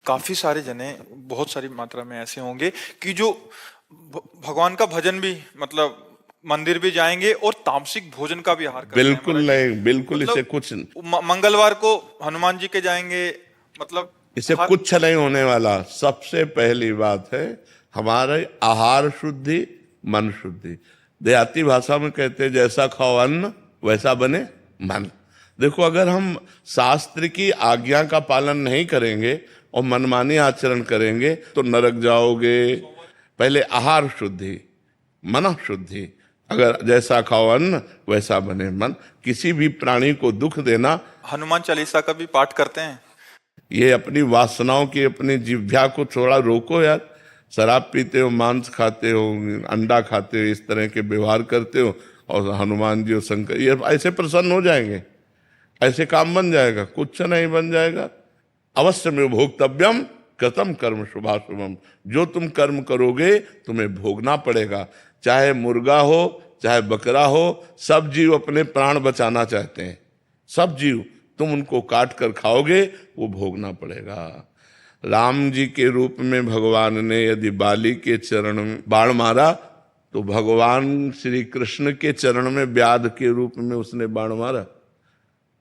काफी सारे जने बहुत सारी मात्रा में ऐसे होंगे कि जो भगवान का भजन भी मतलब मंदिर भी जाएंगे और तामसिक भोजन का भी आहार करते हैं बिल्कुल महाराज जी। नहीं, बिल्कुल इसे मतलब कुछ मंगलवार को हनुमान जी के जाएंगे, मतलब इसे हर कुछ नहीं होने वाला। सबसे पहली बात है हमारे आहार शुद्धि, मन शुद्धि। देहाती भाषा में कहते हैं जैसा खाओ अन्न वैसा बने मन। देखो, अगर हम शास्त्र की आज्ञा का पालन नहीं करेंगे और मनमानी आचरण करेंगे तो नरक जाओगे। पहले आहार शुद्धि, मन शुद्धि। अगर जैसा खाओ अन्न वैसा बने मन। किसी भी प्राणी को दुख देना, हनुमान चालीसा का भी पाठ करते हैं। ये अपनी वासनाओं की, अपनी जिह्वा को थोड़ा रोको यार। शराब पीते हो, मांस खाते हो, अंडा खाते हो, इस तरह के व्यवहार करते हो और हनुमान जी और शंकर ये ऐसे प्रसन्न हो जाएंगे, ऐसे काम बन जाएगा? कुछ नहीं बन जाएगा। अवश्य में भोक्तव्यम कृतम कर्म शुभाशुभम। जो तुम कर्म करोगे तुम्हें भोगना पड़ेगा। चाहे मुर्गा हो चाहे बकरा हो, सब जीव अपने प्राण बचाना चाहते हैं। सब जीव, तुम उनको काट कर खाओगे वो भोगना पड़ेगा। राम जी के रूप में भगवान ने यदि बाली के चरण में बाण मारा तो भगवान श्री कृष्ण के चरण में व्याध के रूप में उसने बाण मारा।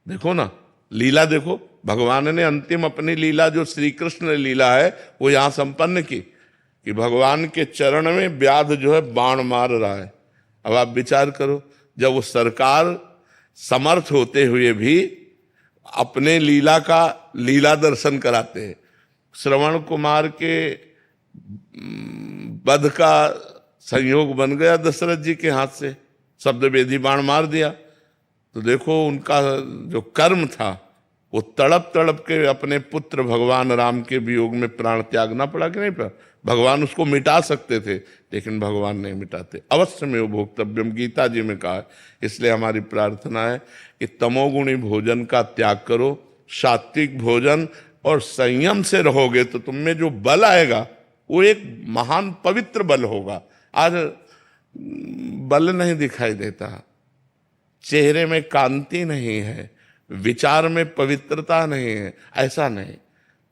देखो ना, लीला देखो। भगवान ने अंतिम अपनी लीला जो श्री कृष्ण लीला है वो यहां संपन्न की कि भगवान के चरण में व्याध जो है बाण मार रहा है। अब आप विचार करो, जब वो सरकार समर्थ होते हुए भी अपने लीला का लीला दर्शन कराते हैं। श्रवण कुमार के वध का संयोग बन गया दशरथ जी के हाथ से, शब्द वेदी बाण मार दिया। तो देखो उनका जो कर्म था वो तड़प तड़प के अपने पुत्र भगवान राम के वियोग में प्राण त्यागना पड़ा कि नहीं पड़ा? भगवान उसको मिटा सकते थे लेकिन भगवान नहीं मिटाते। अवश्य में वो भोक्तव्यम गीता जी में कहा है। इसलिए हमारी प्रार्थना है कि तमोगुणी भोजन का त्याग करो, सात्विक भोजन और संयम से रहोगे तो तुम में जो बल आएगा वो एक महान पवित्र बल होगा। आज बल नहीं दिखाई देता, चेहरे में कांति नहीं है, विचार में पवित्रता नहीं है। ऐसा नहीं,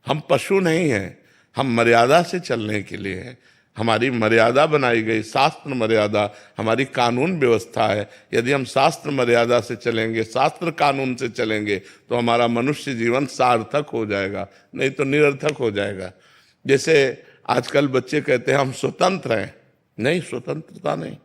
हम पशु नहीं हैं, हम मर्यादा से चलने के लिए हैं। हमारी मर्यादा बनाई गई, शास्त्र मर्यादा हमारी कानून व्यवस्था है। यदि हम शास्त्र मर्यादा से चलेंगे, शास्त्र कानून से चलेंगे तो हमारा मनुष्य जीवन सार्थक हो जाएगा, नहीं तो निरर्थक हो जाएगा। जैसे आजकल बच्चे कहते हैं हम स्वतंत्र हैं। नहीं, स्वतंत्रता नहीं।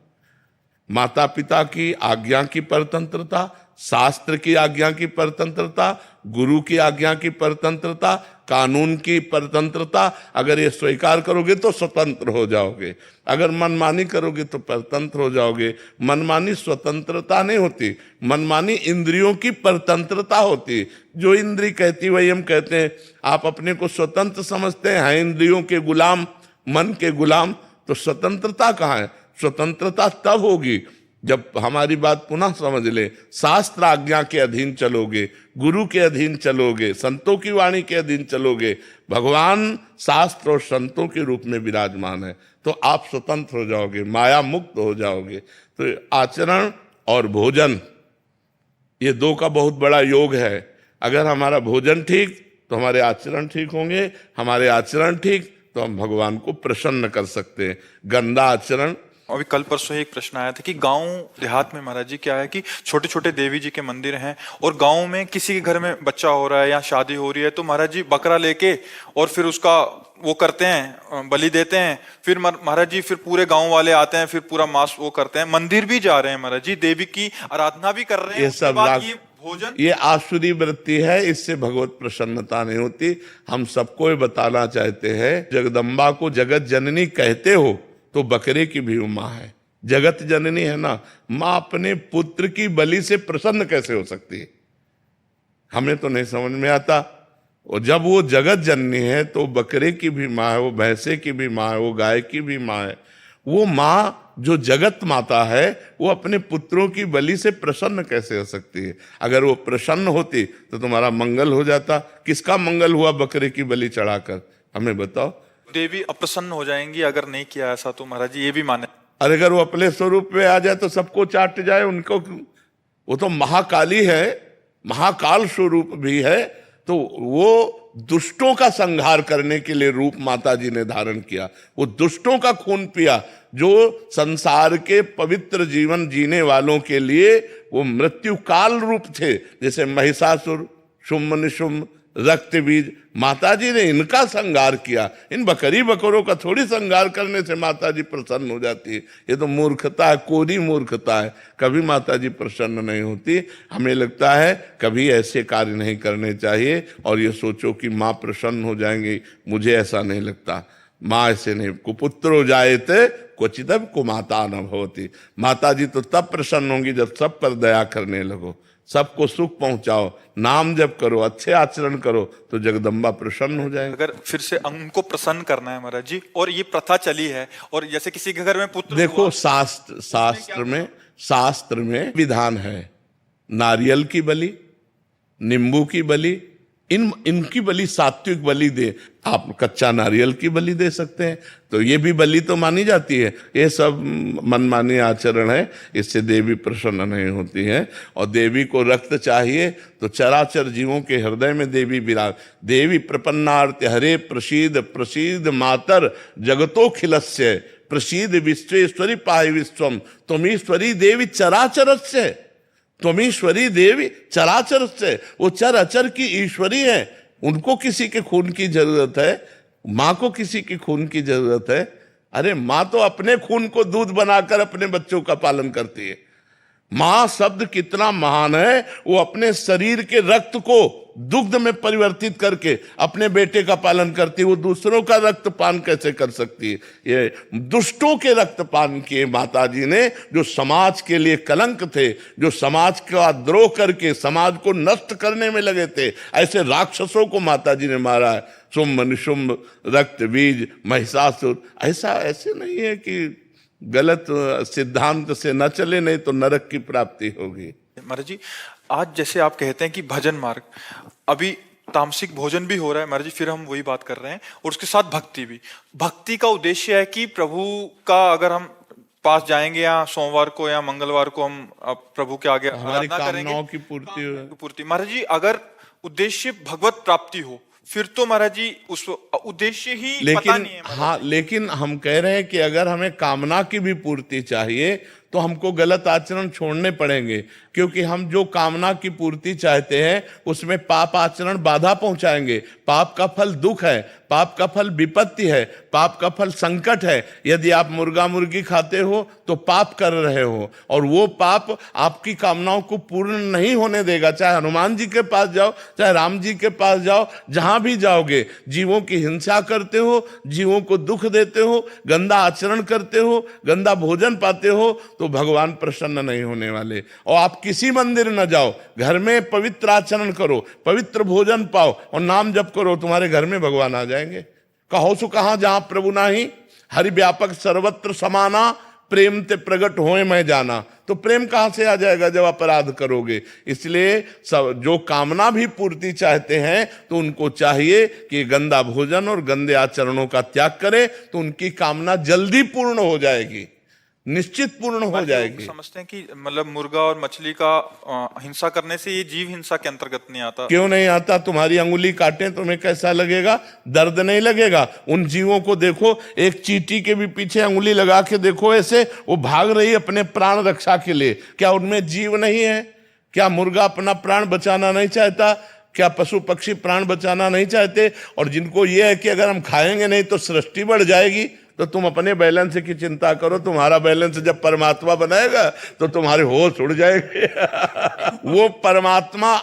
माता पिता की आज्ञा की परतंत्रता, शास्त्र की आज्ञा की परतंत्रता, गुरु की आज्ञा की परतंत्रता, कानून की परतंत्रता, अगर ये स्वीकार करोगे तो स्वतंत्र हो जाओगे। अगर मनमानी करोगे तो परतंत्र हो जाओगे। मनमानी स्वतंत्रता नहीं होती, मनमानी इंद्रियों की परतंत्रता होती। जो इंद्री कहती वही हम कहते हैं। आप अपने को स्वतंत्र समझते हैं इंद्रियों के गुलाम, मन के गुलाम, तो स्वतंत्रता कहाँ है? स्वतंत्रता तब होगी जब हमारी बात पुनः समझ ले। शास्त्र आज्ञा के अधीन चलोगे, गुरु के अधीन चलोगे, संतों की वाणी के अधीन चलोगे। भगवान शास्त्र और संतों के रूप में विराजमान है तो आप स्वतंत्र हो जाओगे, माया मुक्त हो जाओगे। तो आचरण और भोजन, ये दो का बहुत बड़ा योग है। अगर हमारा भोजन ठीक तो हमारे आचरण ठीक होंगे, हमारे आचरण ठीक तो हम भगवान को प्रसन्न कर सकते हैं। गंदा आचरण। अभी कल परसों एक प्रश्न आया था कि गांव देहात में महाराज जी क्या है कि छोटे छोटे देवी जी के मंदिर हैं और गांव में किसी के घर में बच्चा हो रहा है या शादी हो रही है तो महाराज जी बकरा लेके और फिर उसका वो करते हैं, बलि देते हैं। फिर महाराज जी फिर पूरे गांव वाले आते हैं, फिर पूरा मांस वो करते हैं। मंदिर भी जा रहे हैं महाराज जी, देवी की आराधना भी कर रहे हैं। ये सब ये भोजन, ये आसुरी वृत्ति है, इससे भगवत प्रसन्नता नहीं होती। हम सबको ये बताना चाहते हैं, जगदम्बा को जगत जननी कहते हो तो बकरे की भी माँ है, जगत जननी है ना। माँ अपने पुत्र की बलि से प्रसन्न कैसे हो सकती है? हमें तो नहीं समझ में आता। और जब वो जगत जननी है तो बकरे की भी माँ है, वो भैंसे की भी माँ है, वो गाय की भी माँ है। वो माँ जो जगत माता है वो अपने पुत्रों की बलि से प्रसन्न कैसे हो सकती है? अगर वो प्रसन्न होती तो तुम्हारा मंगल हो जाता। किसका मंगल हुआ बकरे की बलि चढ़ाकर? हमें बताओ। देवी अप्रसन्न हो जाएंगी अगर नहीं किया ऐसा, तो महाराज जी ये भी माने। अरे अगर वो अपने स्वरूप में आ जाए तो सबको चाट जाए उनको। वो तो महाकाली है, महाकाल स्वरूप भी है, तो वो दुष्टों का संहार करने के लिए रूप माता जी ने धारण किया, वो दुष्टों का खून पिया, जो संसार के पवित्र जीवन जीने वालों के लिए वो मृत्यु काल रूप थे, जैसे महिषासुर, शुम्भ निशुम्भ, रक्त बीज। माता जी ने इनका संहार किया। इन बकरी बकरों का थोड़ी संहार करने से माता जी प्रसन्न हो जाती है। ये तो मूर्खता है, कोरी मूर्खता है। कभी माता जी प्रसन्न नहीं होती। हमें लगता है कभी ऐसे कार्य नहीं करने चाहिए और ये सोचो कि माँ प्रसन्न हो जाएंगी, मुझे ऐसा नहीं लगता। माँ ऐसे नहीं, कुपुत्रो जायते क्वचिदपि कुमाता न भवति। माता जी तो तब प्रसन्न होंगी जब सब पर दया करने लगो, सबको सुख पहुंचाओ, नाम जप करो, अच्छे आचरण करो, तो जगदम्बा प्रसन्न हो जाएगी। अगर फिर से उनको प्रसन्न करना है महाराज जी, और ये प्रथा चली है, और जैसे किसी के घर में पुत्र देखो हुआ, शास्त्र में विधान है, नारियल की बलि, नींबू की बलि, इनकी बलि सात्विक बलि दे। आप कच्चा नारियल की बलि दे सकते हैं, तो ये भी बलि तो मानी जाती है। ये सब मनमानी आचरण है, इससे देवी प्रसन्न नहीं होती है। और देवी को रक्त चाहिए तो चराचर जीवों के हृदय में देवी विराज। देवी प्रपन्नार्थ हरे प्रसीद प्रसीद मातर जगतोखिलस्य प्रसीद विश्वेश्वरी पाहि विश्वम त्वमीश्वरी देवी चराचरस्य। त्वमीश्वरी देवी चराचर से, वो चर अचर की ईश्वरी है। उनको किसी के खून की जरूरत है, माँ को किसी की खून की जरूरत है। अरे माँ तो अपने खून को दूध बनाकर अपने बच्चों का पालन करती है। माँ शब्द कितना महान है, वो अपने शरीर के रक्त को दुग्ध में परिवर्तित करके अपने बेटे का पालन करती है। वो दूसरों का रक्तपान कैसे कर सकती है? ये दुष्टों के रक्तपान किए माता जी ने, जो समाज के लिए कलंक थे, जो समाज का द्रोह करके समाज को नष्ट करने में लगे थे, ऐसे राक्षसों को माता जी ने मारा है। शुम्भ निशुम्भ, रक्त बीज, महिषासुर। ऐसे नहीं है कि गलत सिद्धांत से न चले, नहीं तो नरक की प्राप्ति होगी। महाराज जी, आज जैसे आप कहते हैं कि भजन मार्ग, अभी तामसिक भोजन भी हो रहा है महाराज जी, फिर हम वही बात कर रहे हैं, और उसके साथ भक्ति भी। भक्ति का उद्देश्य है कि प्रभु का अगर हम पास जाएंगे या सोमवार को या मंगलवार को हम प्रभु के आगे हमारी आराधना कामनाओं करेंगे, की पूर्ति महाराज जी, अगर उद्देश्य भगवत प्राप्ति हो, फिर तो महाराज जी उस उद्देश्य ही पता नहीं है। हाँ, लेकिन हम कह रहे हैं कि अगर हमें कामना की भी पूर्ति चाहिए तो हमको गलत आचरण छोड़ने पड़ेंगे, क्योंकि हम जो कामना की पूर्ति चाहते हैं उसमें पाप आचरण बाधा पहुंचाएंगे। पाप का फल दुख है, पाप का फल विपत्ति है, पाप का फल संकट है। यदि आप मुर्गा मुर्गी खाते हो तो पाप कर रहे हो, और वो पाप आपकी कामनाओं को पूर्ण नहीं होने देगा। चाहे हनुमान जी के पास जाओ, चाहे राम जी के पास जाओ, जहां भी जाओगे जीवों की हिंसा करते हो, जीवों को दुख देते हो, गंदा आचरण करते हो, गंदा भोजन पाते हो, तो भगवान प्रसन्न नहीं होने वाले। और आप किसी मंदिर न जाओ, घर में पवित्र आचरण करो, पवित्र भोजन पाओ और नाम जप करो, तुम्हारे घर में भगवान आ जाएंगे। कहो सु कहां जहां प्रभु नाही, हरि व्यापक सर्वत्र समाना, प्रेम ते प्रगट होए मैं जाना। तो प्रेम कहां से आ जाएगा जब अपराध करोगे? इसलिए सब जो कामना भी पूर्ति चाहते हैं तो उनको चाहिए कि गंदा भोजन और गंदे आचरणों का त्याग करें, तो उनकी कामना जल्दी पूर्ण हो जाएगी, निश्चित पूर्ण हो जाएगी। समझते हैं कि मतलब मुर्गा और मछली का हिंसा करने से ये जीव हिंसा के अंतर्गत नहीं आता। क्यों नहीं आता? तुम्हारी अंगुली काटे तुम्हें कैसा लगेगा? दर्द नहीं लगेगा? उन जीवों को देखो, एक चींटी के भी पीछे अंगुली लगा के देखो, ऐसे वो भाग रही है अपने प्राण रक्षा के लिए। क्या उनमें जीव नहीं है? क्या मुर्गा अपना प्राण बचाना नहीं चाहता? क्या पशु पक्षी प्राण बचाना नहीं चाहते? और जिनको ये है कि अगर हम खाएंगे नहीं तो सृष्टि बढ़ जाएगी, तो तुम अपने बैलेंस की चिंता करो। तुम्हारा बैलेंस जब परमात्मा बनाएगा तो तुम्हारे होश उड़ जाएंगे। वो परमात्मा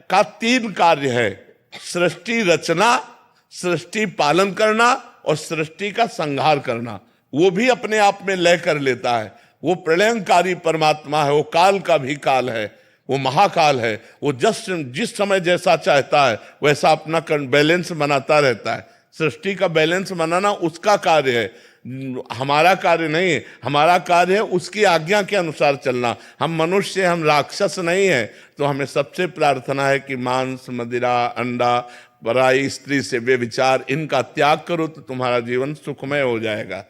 का 3 कार्य है: सृष्टि रचना, सृष्टि पालन करना और सृष्टि का संहार करना। वो भी अपने आप में लय कर लेता है। वो प्रलयंकारी परमात्मा है, वो काल का भी काल है, वो महाकाल है। वो जिस समय जैसा चाहता है वैसा अपना बैलेंस बनाता रहता है। सृष्टि का बैलेंस बनाना उसका कार्य है, हमारा कार्य नहीं है। हमारा कार्य है उसकी आज्ञा के अनुसार चलना। हम मनुष्य, हम राक्षस नहीं है। तो हमें सबसे प्रार्थना है कि मांस, मदिरा, अंडा, पराई स्त्री से व्यभिचार, इनका त्याग करो तो तुम्हारा जीवन सुखमय हो जाएगा।